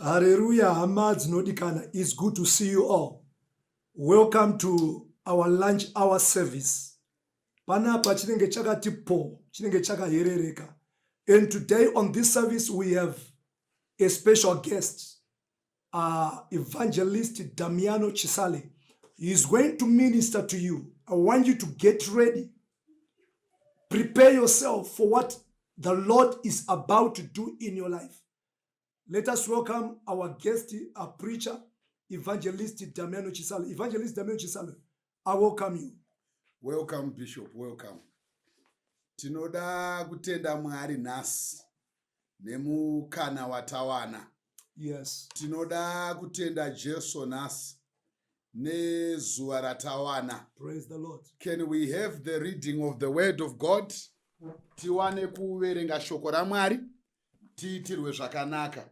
Hallelujah. Hamad Nodikana. It's good to see you all. Welcome to our lunch hour service. Panapa chinenge chakati po, chinenge chaka herereka. And today on this service we have a special guest, Evangelist Damiano Chisale. He is going to minister to you. I want you to get ready. Prepare yourself for what the Lord is about to do in your life. Let us welcome our guest, our preacher, Evangelist Damiano Chisale. Evangelist Damiano Chisale, I welcome you. Welcome, Bishop. Welcome. Tinoda kutenda Mwari Manass nemukana watawana. Yes. Tinoda kutenda Jesu Manass nezuva ratawana. Praise the Lord. Can we have the reading of the word of God? Tiwane kuverenga shoko raMwari, tiitirwe zvakanaka.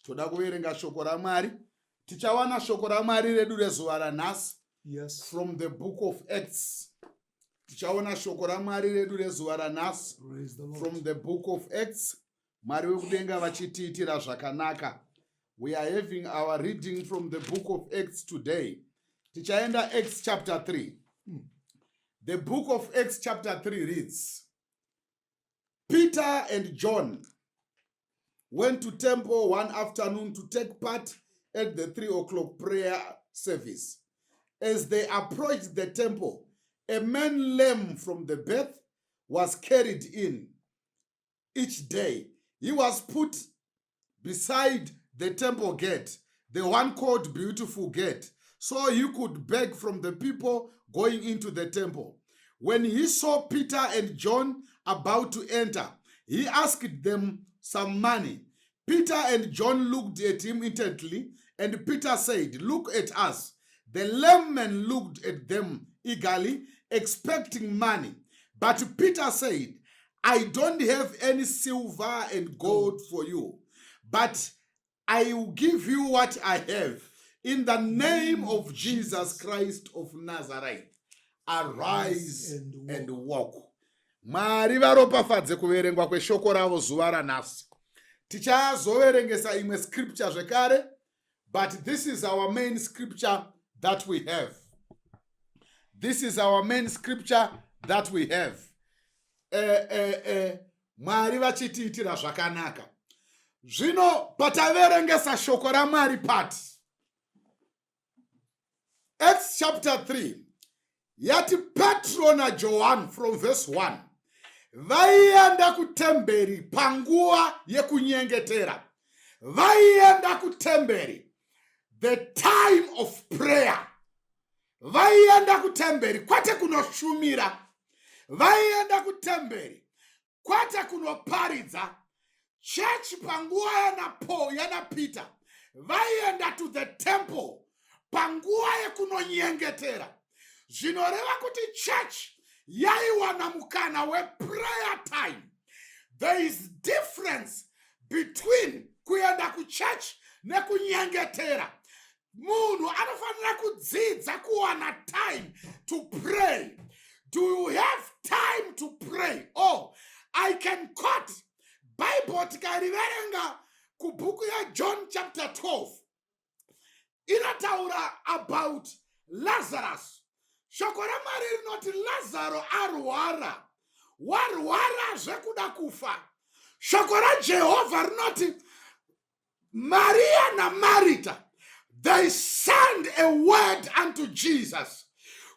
Toda kuverenga shoko raMwari. Tichawana shoko raMwari redu rezuva ranhasi. Yes. From the book of Acts. Tichawana shoko raMwari redu rezuva ranhasi. Praise the Lord. From the book of Acts. Mwari wekudenga vachitiitira zvakanaka. We are having our reading from the book of Acts today. Tichaenda Acts chapter 3. The book of Acts chapter 3 reads, Peter and John went to temple one afternoon to take part at the 3 o'clock prayer service. As they approached the temple, a man lame from the birth was carried in. Each day, he was put beside the temple gate, the one called Beautiful Gate, so he could beg from the people going into the temple. When he saw Peter and John about to enter, he asked them some money. Peter and John looked at him intently, and Peter said, "Look at us." The lame man looked at them eagerly, expecting money. But Peter said, "I don't have any silver and gold for you, but I will give you what I have. In the name of Jesus Christ of Nazareth, arise and walk." Mwari varopafadze kuverengwa kweshoko ravo zuva ranhasi. Tichazoverengesa imwe scripture zvekare, but this is our main scripture that we have. This is our main scripture that we have. Mwari vachitiitira zvakanaka. Zvino pataverengesa shoko raMwari pati. Acts chapter 3. Yati Petro na John from verse 1. Vaienda kutemberi panguva yekunyengetera. Vaienda kutemberi. The time of prayer. Vaienda kutemberi kwate kunoshumira. Vaienda kutemberi kwate kunoparidza. Church panguva yana Peter. Vaienda to the temple panguva yekunonyengetera. Zvinoreva kuti church yaiwana mukana we prayer time. There is difference between kuenda ku church nekunyengetera. Munhu anofanira kudzidza kuwana time to pray. Do you have time to pray? Oh, I can quote Bible tikariverenga kubhuku ya John chapter 12. Inataura about Lazarus. Shoko raMwari rinoti Lazaro arwara. Warwara zvekuda kufa. Shoko raJehovha rinoti Maria na Marita, they sent a word unto Jesus.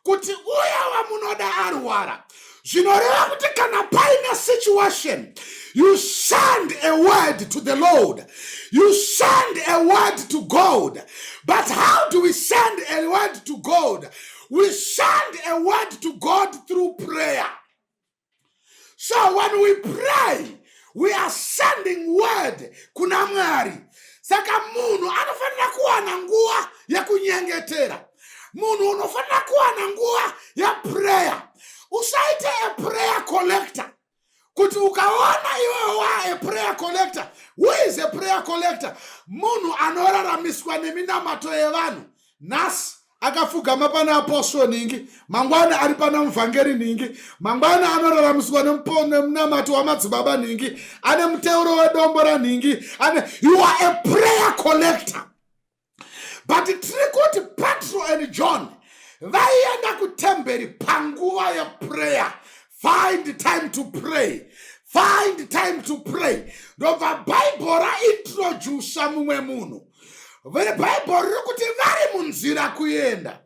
Kuti uya wamunoda arwara. Zvinoreva kuti kana paine situation, you send a word to the Lord. You send a word to God. But how do we send a word to God? We send a word to God through prayer. So when we pray, we are sending word kuna Mwari. Saka munhu anofanira kuwana nguva yekunyengetera. Munhu unofanira kuwana nguva ya prayer. Usaite a prayer collector. Kuti ukaona iwe a prayer collector. Who is a prayer collector? Munhu anoraramiswa neminamato yevanhu. Nhasi akafugama pana apostle ningi, mangwana ari pana muvhangeri ningi, mangwana anoraramiswa nemunamato wamadzibaba ningi, ane muteuro wedombo raningi, you are a prayer collector. But tiri kuti Petro and John vaienda kutemberi panguva yeprayer. Find time to pray. Find time to pray. Ndobva Bible raintroduce mumwe munhu. Bible riri kuti vari munzira kuenda,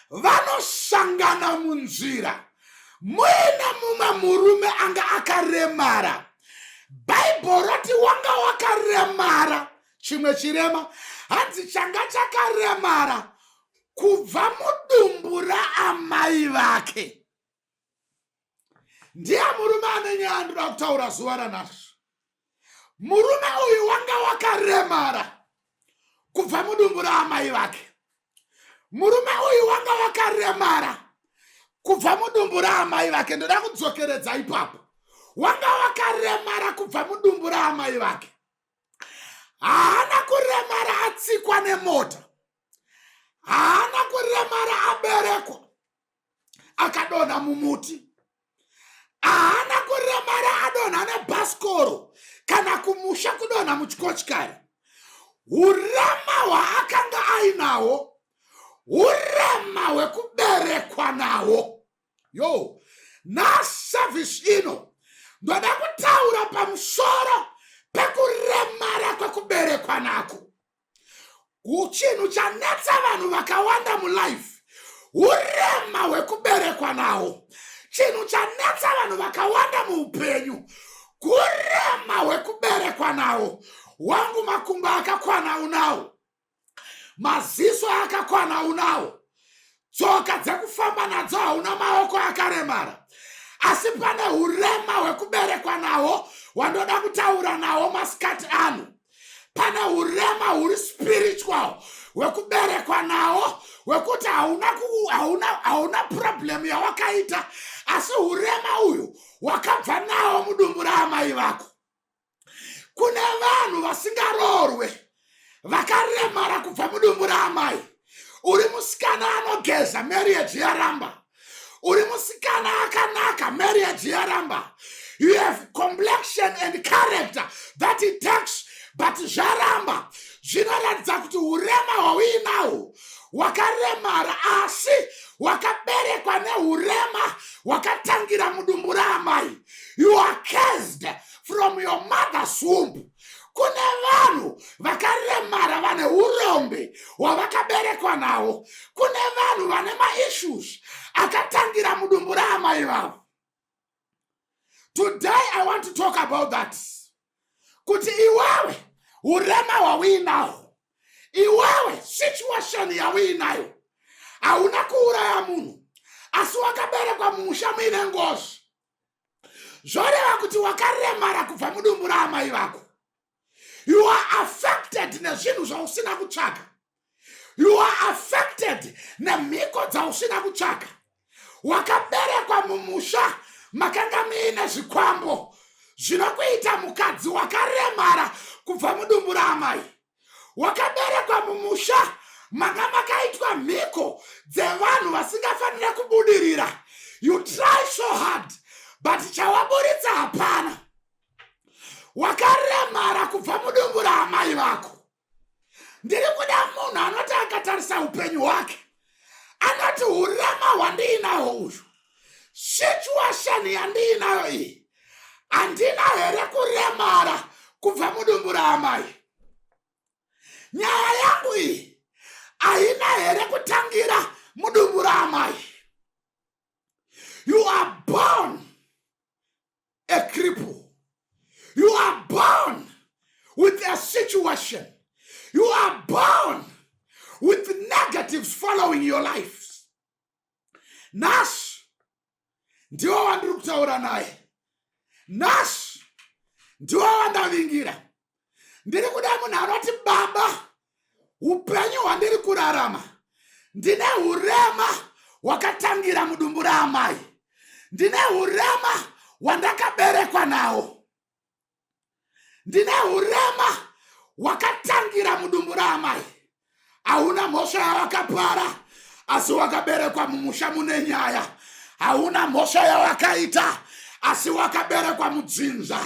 vanosangana munzira, muine mumwe murume anga akaremara. Bible roti wanga wakaremara, chimwe chirema hanzi changa chakaremara kubva mudumbu raamai vake. Ndiye murume anenya andoda kutaura zuva ranhasi. Murume uyu wanga wakaremara kubva mudumbu raamai vake. Murume uyu wanga wakaremara kubva mudumbu raamai vake. Ndoda kudzokeredza ipapo. Wanga wakaremara kubva mudumbu raamai vake. Haana kuremara atsikwa nemota. Haana kuremara aberekwa akadonha mumuti. Haana kuremara adonha nebhasikoro kana kumusha kudonha muchikochikari. Urema hwaakanga ainawo, urema hwekuberekwa nawo. Yo, naservice ino ndoda kutaura pamusoro pekuremara kwekuberekwa nako. Chinhu chanetsa vanhu vakawanda mulife, urema hwekuberekwa nawo. Chinhu chanetsa vanhu vakawanda muupenyu, kurema hwekuberekwa nawo. Wangu makumbo akakwana unawo, maziso akakwana unawo, tsoka dzekufamba nadzo hauna maoko akaremara. Asi pane urema hwekuberekwa nawo wandoda kutaura nawo masikati ano. Pane urema huri spiritual hwekuberekwa nawo, hwekuti hauna problem yawakaita, asi urema uyu wakabva nawo mudumbu raamai vako. Kune vanhu vasingarorwe vakaremara kubva mudumbu raamai. Uri musikana anogeza, marriage yaramba. Uri musikana akanaka, marriage yaramba. You have complexion and character that it takes, but zvaramba. Zvinoratidza kuti urema hwauinawo wakaremara, asi wakaberekwa neurema wakatangira mudumbu raamai. You are cursed from your mother's womb. Kune vanhu vakaremara vane urombe hwavakaberekwa nawo. Kune vanhu vane maissues akatangira mudumbu raamai vavo. Today I want to talk about that. Kuti iwewe urema hwauinawo, iwewe situation yauinayo, hauna kuuraya munhu, asi wakaberekwa mumusha muine ngozi. Zvoreva kuti wakaremara kubva mudumbu raamai vako. You are affected nezvinhu zvausina kutsvaka. You are affected nemhiko dzausina kutsvaka. Wakaberekwa mumusha makanga muine zvikwambo zvinokuita mukadzi wakaremara kubva mudumbu raamai. Wakaberekwa mumusha manga makaitwa mhiko dzevanhu vasingafanira kubudirira. You try so hard, but chawaburitsa hapana. Wakaremara kubva mudumbu raamai vako. Ndiri kuda munhu anoti akatarisa upenyu hwake anoti urema hwandiinawo uyu, situation yandiinayo iyi, handina here kuremara kubva mudumbu raamai. Nyaya yangu iyi haina here kutangira mudumbu raamai. You are born a cripple. You are born with a situation. You are born with negatives following your life. Nash ndiwo wandiri kutaura naye. Nash ndiwo wandavingira. Ndiri kuda munhu anoti baba, upenyu hwandiri kurarama ndine urema hwakatangira mudumbu raamai. Ndine urema hwandakaberekwa nawo. Ndine urema hwakatangira mudumbu raamai. hauna mhosva yawakapara asi wakaberekwa mumusha mune nyaya. Hauna mhosva yawakaita asi wakaberekwa mudzinza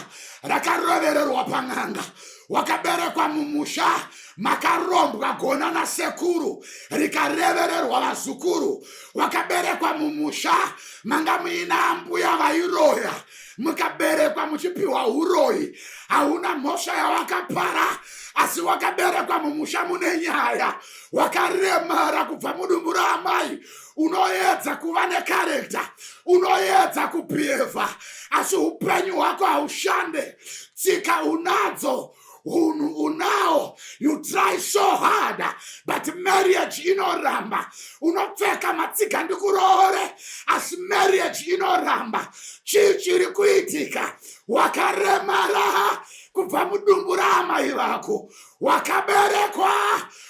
rakarovererwa pang'anga. Wakaberekwa mumusha makarombwa gona nasekuru rikarevererwa vazukuru. Wakaberekwa mumusha manga muina mbuya vairoya mukaberekwa muchipiwa uroyi. Hauna mhosva yawakapara asi wakaberekwa mumusha mune nyaya. Wakaremara kubva mudumbu raamai. Unoedza kuva nekarekta, unoedza kubhihevha asi upenyu hwako haushande. Tsika unadzo, unhu unawo, you try so hard but marriage inoramba. Unopfeka matsiga ndikuroore asi marriage inoramba. Chii chiri kuitika? Wakaremara kubva mudumbu raamai vako. Wakaberekwa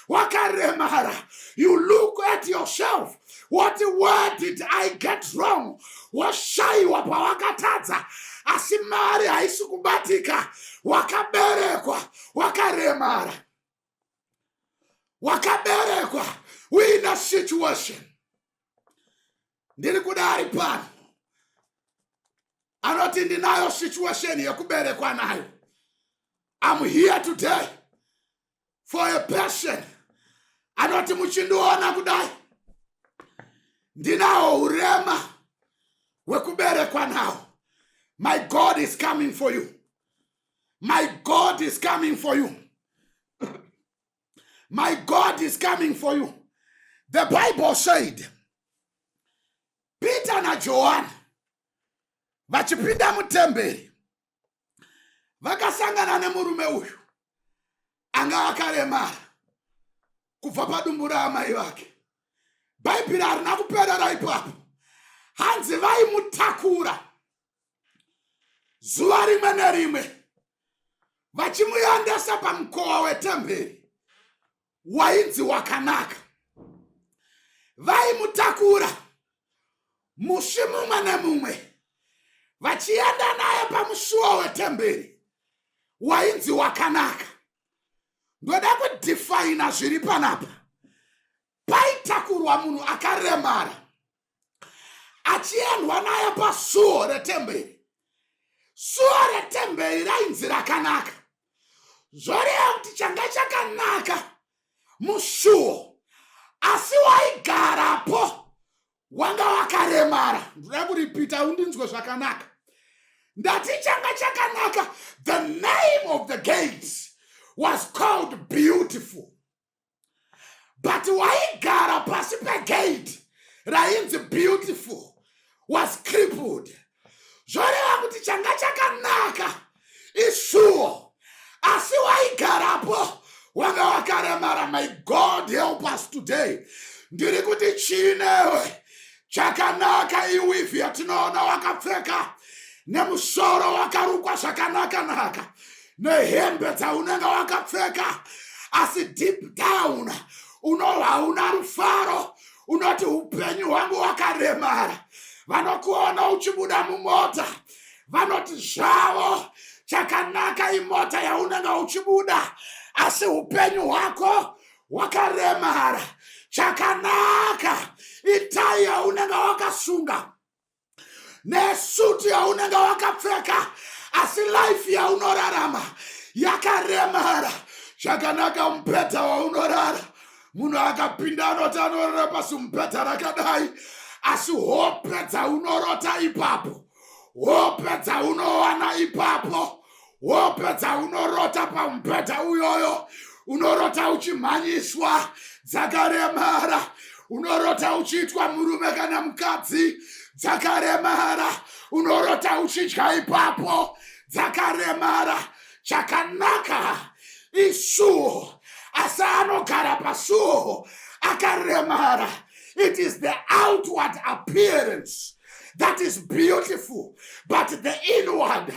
wakaremara. You look at yourself. What word did I get wrong? Washaiwa pawakatadza asi mari haisi kubatika. Wakaberekwa wakaremara. Wakaberekwa. We in a situation. Ndiri kudari pano anoti ndinayo situation yekuberekwa nayo. I'm here today for a person anoti muchindiona kudai ndinawo urema wekuberekwa nawo. My God is coming for you. My God is coming for you. My God is coming for you. The Bible said, Peter na John vachipinda mutemberi vakasangana nemurume uyu anga akaremara kubva padumbu raamai vake. Bhaibheri harina kuperera ipapo. Hanzi vaimutakura zuva rimwe nerimwe vachimuendesa pamukova wetemberi wainzi Wakanaka. Vaimutakura musi mumwe nemumwe vachienda naye pamusuo wetemberi wainzi Wakanaka. Ndoda kudifaina zviri panapa. Paitakurwa munhu akaremara achiendwa naye pasuo retemberi. Suo retemberi rainzi Rakanaka. Zvoreva kuti changa chakanaka musuo asi waigarapo wanga wakaremara. Ndoda kuripita undinzwe zvakanaka. Ndati changa chakanaka. The name of the gate was called Beautiful. But waigara pasi pegate rainzi Beautiful was crippled. Zvoreva kuti changa chakanaka isuo asi waigarapo wanga wakaremara. My God help us today. Ndiri kuti chinewe chakanaka iwivi yatinoona wakapfeka nemusoro wakarukwa zvakanaka nehembe dzaunenge wakapfeka asi deep down hauna rufaro. Unoti upenyu hwangu wakaremara. Vanokuona uchibuda mumota vanoti zvavo chakanaka imota yaunenge uchibuda asi upenyu hwako wakaremara. Chakanaka itai yaunenge wakasunga nesuti yaunenge wakapfeka asi life yaunorarama yakaremara. Chakanaka mubhedha waunorara. Munhu akapinda anoti anorara pasi mubhedha rakadai asi hope dzaunorota ipapo, hope dzaunowana ipapo, hope dzaunorota pamubhedha uyoyo, unorota uchimhanyiswa dzakaremara. Unorota uchiitwa murume kana mukadzi dzakaremara. Unorota uchidya ipapo dzakaremara. Chakanaka isuo asi anogara pasuo akaremara. It is the outward appearance that is beautiful, but the inward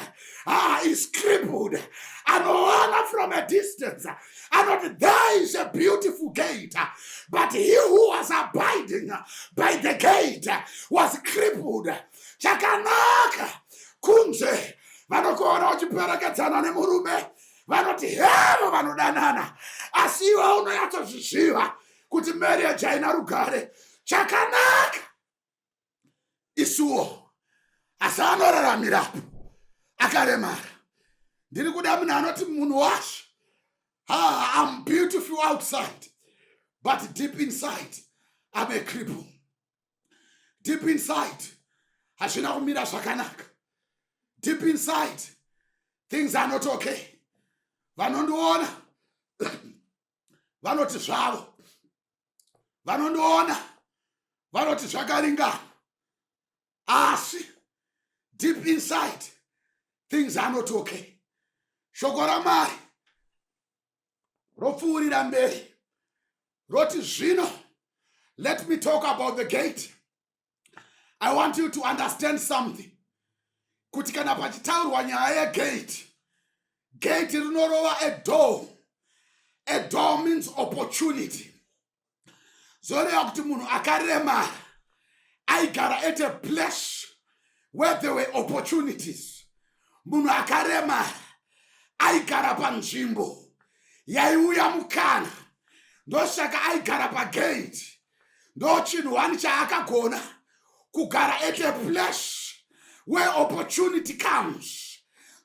is crippled. Anoona from a distance, and there is a beautiful gate, but he who was abiding by the gate was crippled. Chakanaka kunze vanokuona uchiperekedzana nemurume, vanoti hevo vanodanana, asi iwe unoyatsozviziva kuti marriage haina rugare. Chakanaka isuwo, asi anoraramirapo akaremara. Ndiri kuda munhu anoti munhu wacho, I'm beautiful outside, but deep inside I'm a cripple. Deep inside hazvina kumira zvakanaka. Deep inside things are not okay. Vanondiona vanoti zvavo, vanondiona vanoti zvakaringana, asi deep inside things are not okay. Shoko raMwari ropfuurira mberi roti zvino, let me talk about the gate. I want you to understand something. Kuti kana pachitaurwa nyaya yegate, gate rinorova a door. A door means opportunity. Zoreva kuti munhu akaremara aigara at a place where there were opportunities. Munhu akaremara aigara panzvimbo yaiuya mukana. Ndoshaka aigara pagate. Ndo chinhu wani chaakagona kugara at a place where opportunity comes.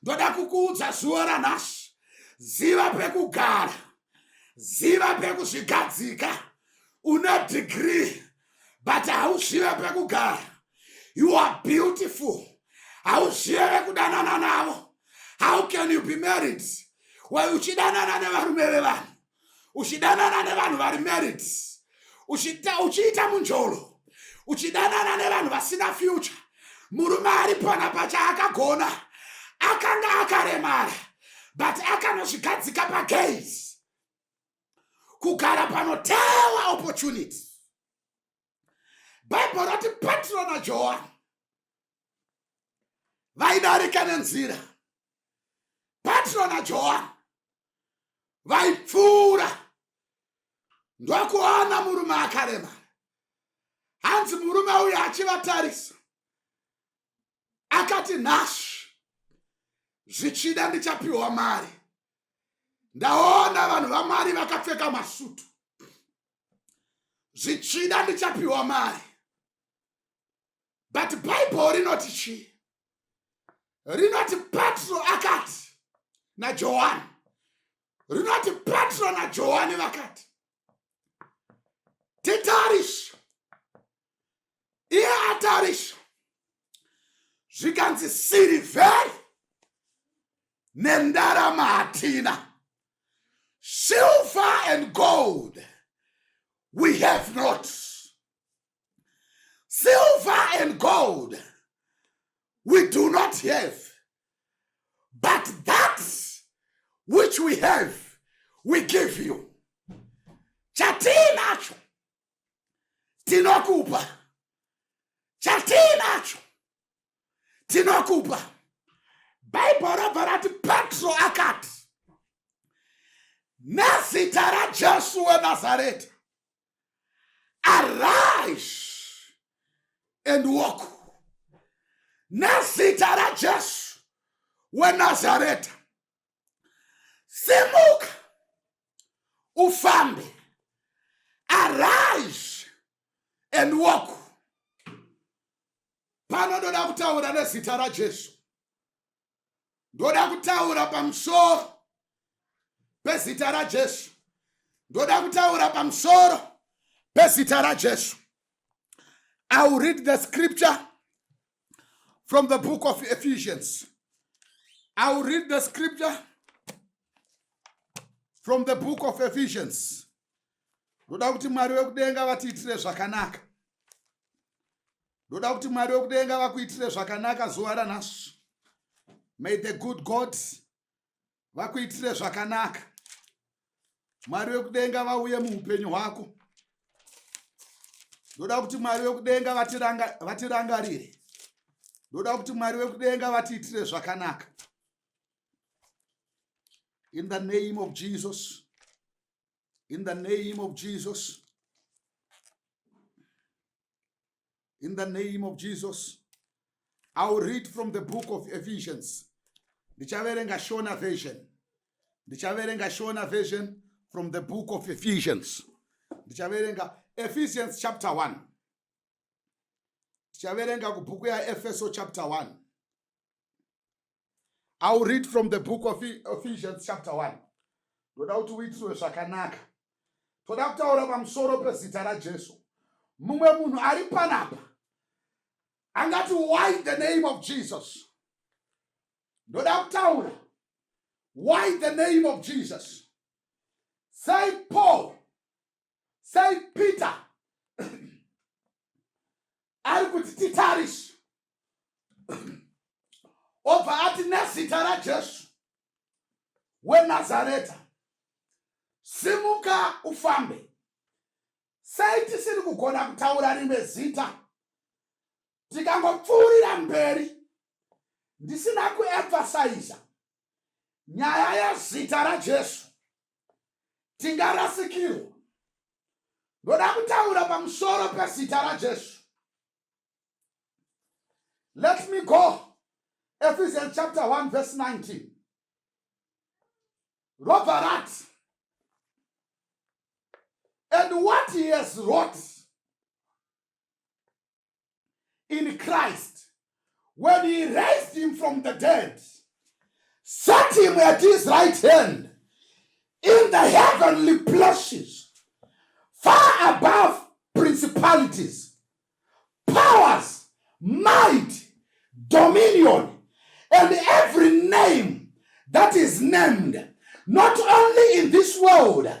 Ndoda kukuudza zuva ranhasi, ziva pekugara, ziva pekuzvigadzika. Una degree, but hauzive pekugara. You are beautiful. Hauzive kudanana navo. How can you be married when uchidanana nevarume vevanhu? Uchidanana nevanhu vari married. Uchiita munjolo. Uchidanana nevanhu vasina future. Murume ari pana pachaakagona. Akanga akaremara, but akanozvigadzika pagate. Kugara panotewa opportunity. Bible roti Petro naJohani vaidarika nenzira. Petro naJohani vaipfuura. Ndokuona murume akaremara. Hanzi murume uyu achivatarisa akati, nhasi zvichida ndichapiwa mari. Ndaona vanhu vaMwari vakapfeka masutu. Zvichida ndichapiwa mari. But Bible rinoti chi? Rinoti Petro akati naJohani. Rinoti Petro naJohani vakati, titarisha. Iye atarisha. Zvikanzi sirivheri nendarama hatina. Silver and gold we have not. Silver and gold we do not have. But that which we have, we give you. Chatinacho tinokupa. Chatinacho tinokupa. Bible ravarati Petro akati, nezita raJesu weNazareti, arise and walk. Nezita raJesu weNazareti, simuka ufambe. Arise and walk. Pano ndoda kutaura nezita raJesu. Ndoda kutaura pamusoro pezita raJesu. Ndoda kutaura pamusoro pezita raJesu. I will read the scripture from the book of Ephesians. I will read the scripture from the book of Ephesians. Ndoda kuti Mwari wekudenga vatiitire zvakanaka. Ndoda kuti Mwari wekudenga vakuitire zvakanaka zuva ranhasi. May the good God vakuitire zvakanaka. Mwari wekudenga vauye muupenyu hwako. Ndoda kuti Mwari wekudenga vatirangarire. Ndoda kuti Mwari wekudenga vatiitire zvakanaka. In the name of Jesus. In the name of Jesus. In the name of Jesus. I will read from the book of Ephesians. Ndichaverenga Shona version. Ndichaverenga Shona version from the book of Ephesians. Ndichaverenga Ephesians chapter 1. Ndichaverenga kubhuku yaEfeso chapter 1. I'll read from the book of Ephesians chapter 1. Ndoda kuti uitirwe zvakanaka. Toda kutaura pamusoro pezita raJesu. Mumwe munhu ari panapa angati, why the name of Jesus? Ndoda kutaura, why the name of Jesus? Say Paul, say Peter, ari kuti titarishe obva ati nezita raJesu weNazareta, simuka ufambe. Sei tisiri kugona kutaura rimwe zita tikangopfuurira mberi ndisina kuemphasize nyaya yezita raJesu, tingarasikirwa. Ndoda kutaura pamusoro pezita raJesu. Let me go. Ephesians chapter 1 verse 19. Robert, and what he has wrought in Christ when he raised him from the dead, set him at his right hand in the heavenly places, far above principalities, powers, might, dominion, and every name that is named, not only in this world,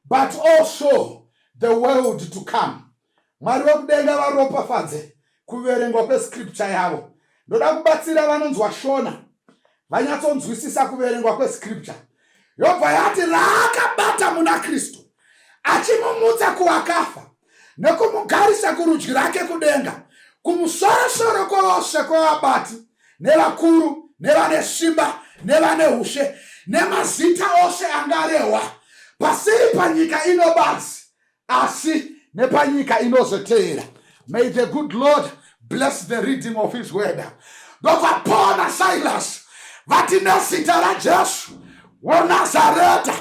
but also the world to come. Mwari wekudenga varopafadze kuverengwa kwescripture yavo. Ndoda kubatsira vanonzwa Shona vanyatsonzwisisa kuverengwa kwescripture. Yobva yati raakabata muna Kristu achimumutsa kuvakafa nekumugarisa kurudyi rake kudenga, kumusoro kwose kwavabati nevakuru nevane simba nevane ushe nemazita ose angarehwa pasiri panyika ino basi asi nepanyika inozoteera. May the good Lord bless the reading of his word. Ndobva Paul naSilas vati nezita raJesu weNazareta,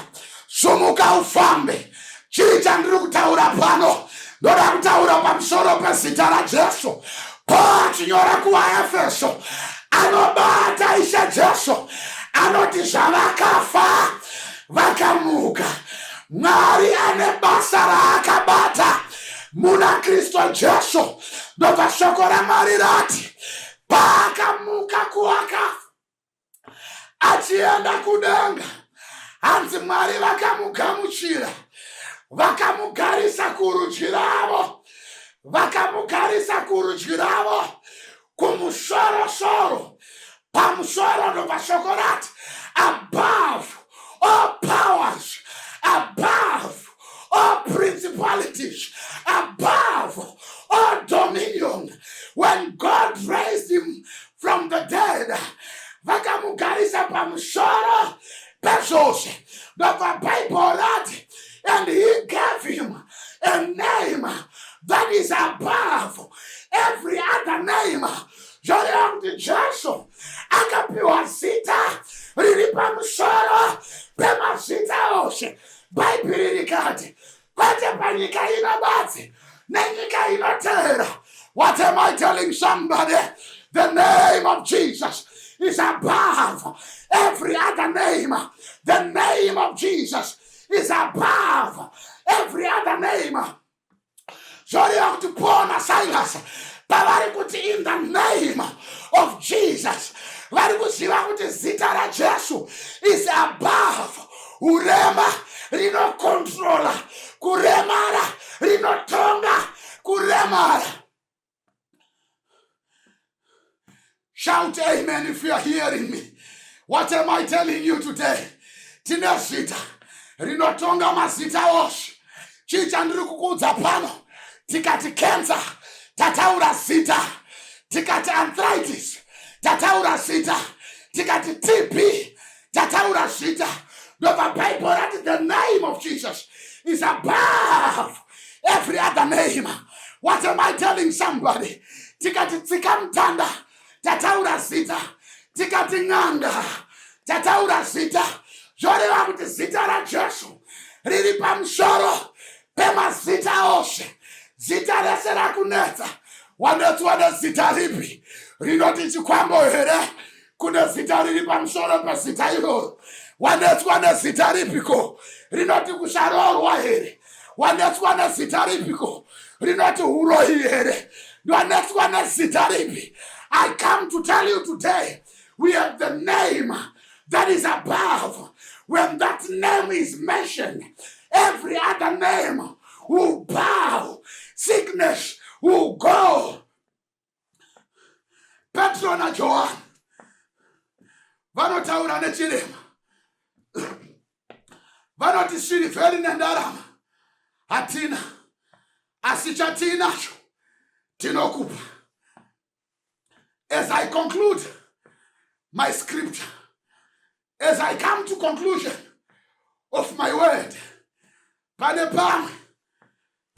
sumuka ufambe. Chiri chandiri kutaura pano, ndoda kutaura pamusoro pezita raJesu. Paul achinyora kuvaEfeso anobata Ishe Jesu, anoti zvavakafa vakamuka. Mwari ane basa raakabata muna Kristu Jesu. Ndobva shoko raMwari rati paakamuka kuvakafa achienda kudenga, hanzi Mwari vakamugamuchira, vakamugarisa kurudyi ravo, vakamugarisa kurudyi ravo kumusoro pamusoro. Ndobva shoko rati above all powers, above all principalities, above all dominion. When God raised him from the dead, vakamugarisa pamusoro pezvose. Ndobva Bible rati, and he gave him a name that is above every other name. Zvoreva kuti Jesu akapiwa zita riri pamusoro pemazita ose. Bhaibheri rikati kwete panyika ino badzi nenyika inoteera. What am I telling somebody? The name of Jesus is above every other name. The name of Jesus is above every other name. Zvoreva kuti Paul naSilas pavari kuti in the name of Jesus, vari kuziva kuti zita raJesu is above urema rinokontrola, kuremara rinotonga, kuremara. Shout amen if you are hearing me. What am I telling you today? Tine zita rinotonga mazita ose. Chii chandiri kukuudza pano, tikati cancer tataura zita, tikati arthritis tataura zita, tikati TB tataura zita. The Bible that the name of Jesus is above every other name. What am I telling somebody? Tikati tsikamtanda tataura zita, tikati ng'anga tataura zita. zvoreva kuti zita raJesu riri pamusoro pemazita ose. Zita rese rakunetsa, wanetswa nezita ripi rinoti chikwambo here? Kune zita riri pamusoro pezita iroro. Wanetswa nezita ripiko rinoti kusharorwa here? Wanetswa nezita ripiko rinoti uroyi here? Wanetswa nezita ripi? I come to tell you today, we have the name that is above. When that name is mentioned, every other name will bow. Sickness will go. Petro na Joan vanotaura nechirema, vanoti sirivheri nendarama hatina, asi chatinacho tinokupa. As I conclude my scripture, as I come to conclusion of my word, pane pamwe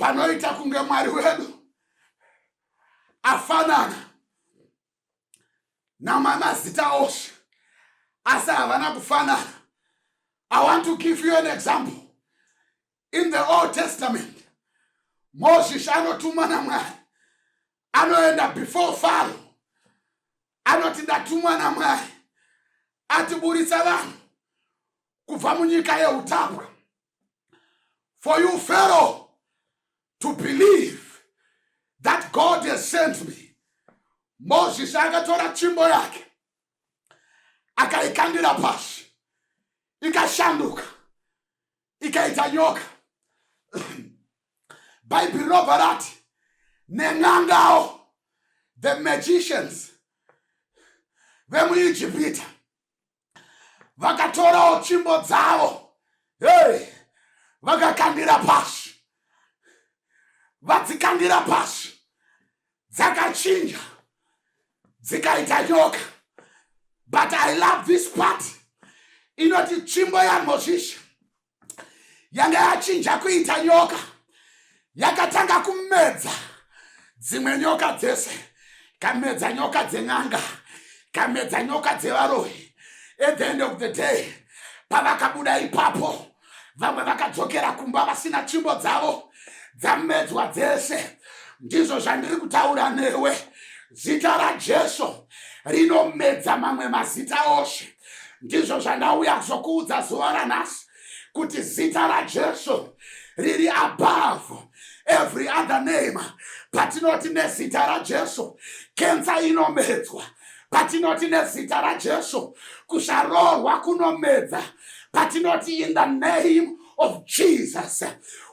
panoita kunge Mwari wedu afanana namazita ose asi havana kufanana. I want to give you an example. In the Old Testament, Moses anotumwa naMwari, anoenda before Pharaoh, anoti ndatumwa naMwari atiburitsa vanhu kubva munyika yeutapwa. For you, Pharaoh, to believe that God has sent me, Moses akatora tsvimbo yake akaikandira pasi, ikashanduka, ikaita nyoka. Bible robva rati nen'angawo, the magicians vemuIjipita vakatorawo tsvimbo dzavo, vakakandira pasi, vadzikandira pasi, dzakachinja dzikaita nyoka. But I love this part. Inoti tsvimbo yaMozisi yanga yachinja kuita nyoka, yakatanga kumedza dzimwe nyoka dzese, kamedza nyoka dzen'anga, kamedza nyoka dzevaroyi. At the end of the day, pavakabuda ipapo, vamwe vakadzokera kumba vasina tsvimbo dzavo dzamedzwa dzese. Ndizvo zvandiri kutaura newe. Zita raJesu rinomedza mamwe mazita ose. Ndizvo zvandauya kuzokuudza zuva ranhasi, kuti zita raJesu riri above every other name. Patinoti nezita raJesu kenza inomedzwa, patinoti nezita raJesu kusharorwa kunomedza, patinoti in the name of Jesus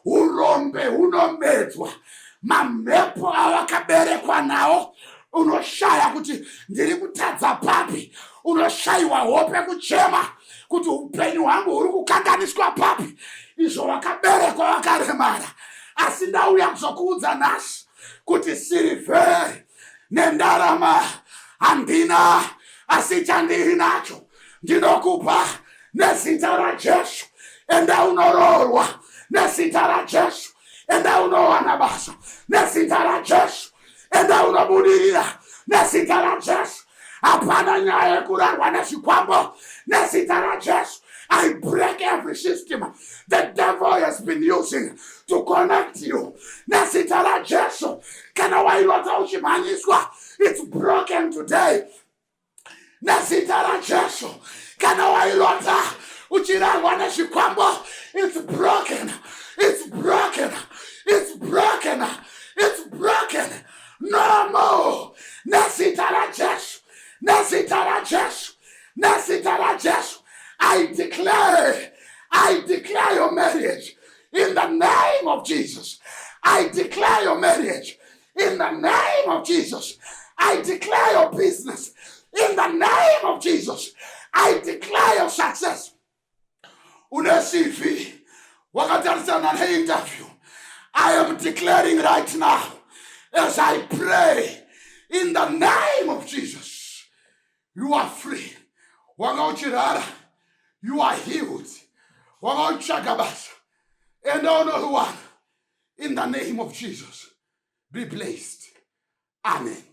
urombe hunomedzwa. Mamhepo awakaberekwa nawo, unoshaya kuti ndiri kutadza papi, unoshayiwa hope kuchema kuti upenyu hwangu huri kukanganiswa papi, izvo wakaberekwa wakaremara. Asi ndauya kuzokuudza nhasi kuti sirivheri nendarama handina, asi chandiri nacho ndinokupa nezita raJesu. Enda unororwa nezita raJesu, enda unowana basa nezita raJesu, enda unobudirira nezita raJesu. Hapana nyaya yekurarwa nezvikwambo nezita raJesu. I break every system the devil has been using to connect you. Nezita raJesu, kana wailota uchimhanyiswa, it's broken today. Nezita raJesu, kana wailota uchirarwa nezvikwambo, it's broken. It's broken. It's broken. It's broken. No more. Nezita raJesu, nezita raJesu, nezita raJesu. I declare your marriage in the name of Jesus. I declare your marriage in the name of Jesus. I declare your business in the name of Jesus. I declare your success. Une CV, wakatarisana na interview. I am declaring right now, as I pray, in the name of Jesus, you are free. Wangauchirara, you are healed. Wangauchagabasa, and all the one, in the name of Jesus, be blessed. Amen.